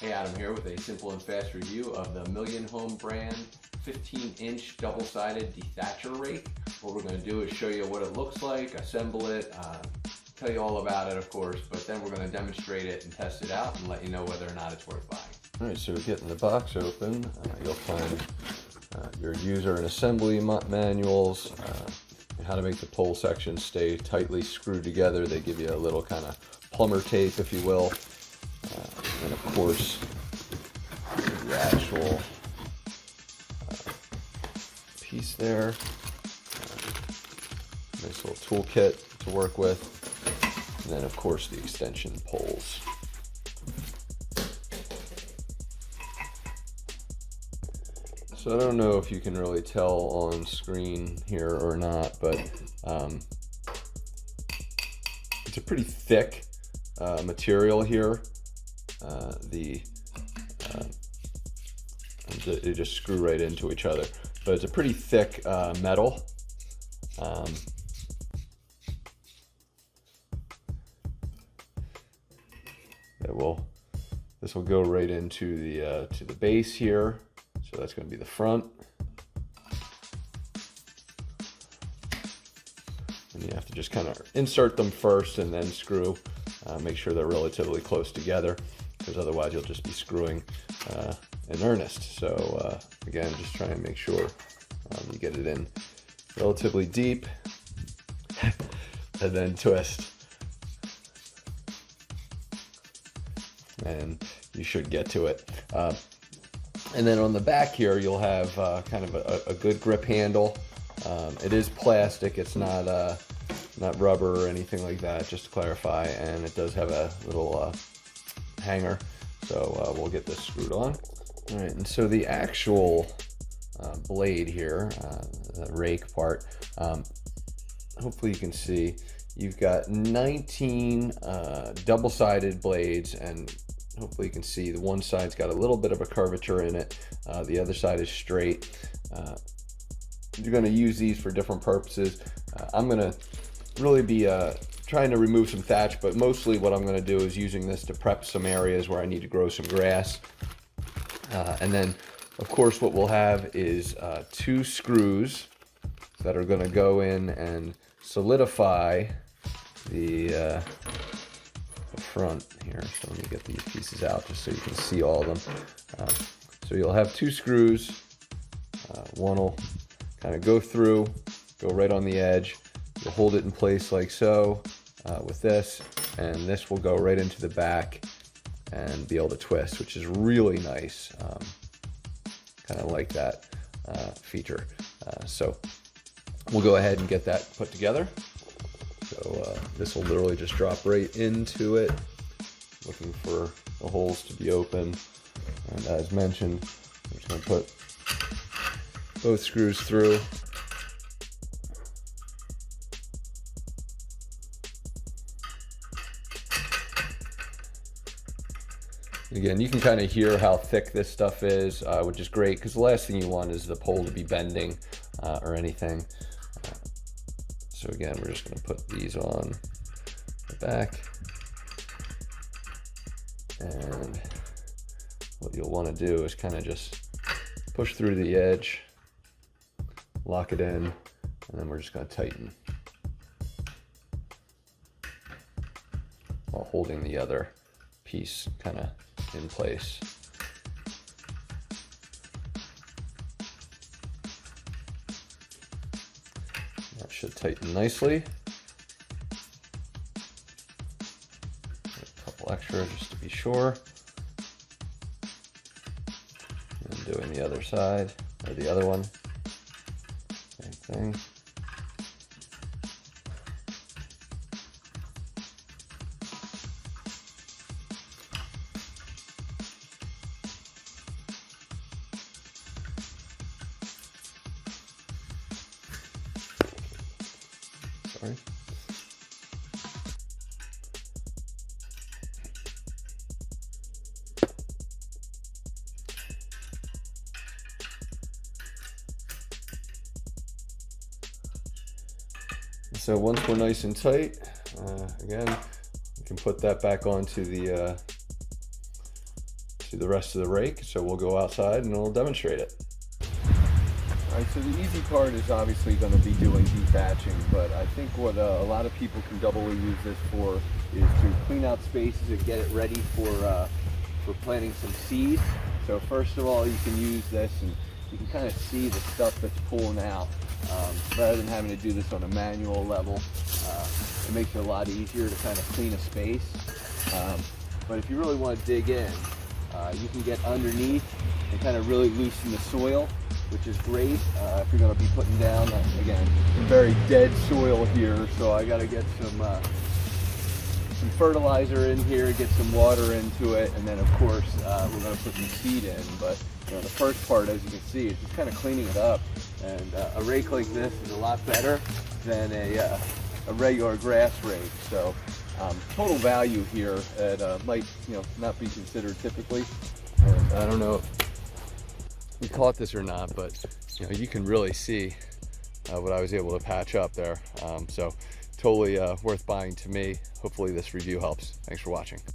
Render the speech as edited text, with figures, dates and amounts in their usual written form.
Hey, Adam here with a simple and fast review of the Million Home brand 15-inch double-sided Dethatcher Rake. What we're going to do is show you what it looks like, assemble it, tell you all about it of course, but then we're going to demonstrate it and test it out and let you know whether or not it's worth buying. Alright, so getting the box open, you'll find your user and assembly manuals, how to make the pole sections stay tightly screwed together. They give you a little kind of plumber tape, if you will. And of course, the actual piece there. Nice little toolkit to work with. And then of course the extension poles. So I don't know if you can really tell on screen here or not, but it's a pretty thick material here. They just screw right into each other, but it's a pretty thick metal. This will go right into the to the base here. So that's going to be the front. And you have to just kind of insert them first and then screw. Make sure they're relatively close together, because otherwise you'll just be screwing in earnest. So again, just try and make sure you get it in relatively deep and then twist. And you should get to it. And then on the back here, you'll have kind of a good grip handle. It is plastic, it's not rubber or anything like that, just to clarify, and it does have a little hanger. So we'll get this screwed on. All right, and so the actual blade here, the rake part, hopefully you can see, you've got 19 double-sided blades, and hopefully you can see the one side's got a little bit of a curvature in it. The other side is straight. You're going to use these for different purposes. I'm going to really be trying to remove some thatch, but mostly what I'm going to do is using this to prep some areas where I need to grow some grass. And then, of course, what we'll have is 2 screws that are going to go in and solidify the front here. So let me get these pieces out just so you can see all of them. So you'll have 2 screws. One will kind of go through, go right on the edge. You'll hold it in place like so with this, and this will go right into the back and be able to twist, which is really nice. Kind of like that feature. So we'll go ahead and get that put together. So this will literally just drop right into it, looking for the holes to be open. And as mentioned, I'm just going to put both screws through. Again, you can kind of hear how thick this stuff is, which is great, because the last thing you want is the pole to be bending or anything. So again, we're just going to put these on the back. And what you'll want to do is kind of just push through the edge, lock it in, and then we're just going to tighten while holding the other piece kind of in place. That should tighten nicely. A couple extra just to be sure. And doing the other side, or the other one. Same thing. Sorry. So once we're nice and tight, again, we can put that back onto the to the rest of the rake. So we'll go outside and we'll demonstrate it. All right, so the easy part is obviously going to be doing dethatching, but I think what a lot of people can doubly use this for is to clean out spaces and get it ready for planting some seed. So first of all, you can use this and you can kind of see the stuff that's pulling out. Rather than having to do this on a manual level, it makes it a lot easier to kind of clean a space. But if you really want to dig in, you can get underneath and kind of really loosen the soil, which is great if you're going to be putting down, again, some very dead soil here. So I got to get some fertilizer in here, get some water into it, and then of course we're going to put some seed in. But the first part, as you can see, is just kind of cleaning it up. And a rake like this is a lot better than a regular grass rake. So total value here at might not be considered typically. And I don't know if you caught this or not, but you can really see what I was able to patch up there. So totally worth buying to me. Hopefully this review helps. Thanks for watching.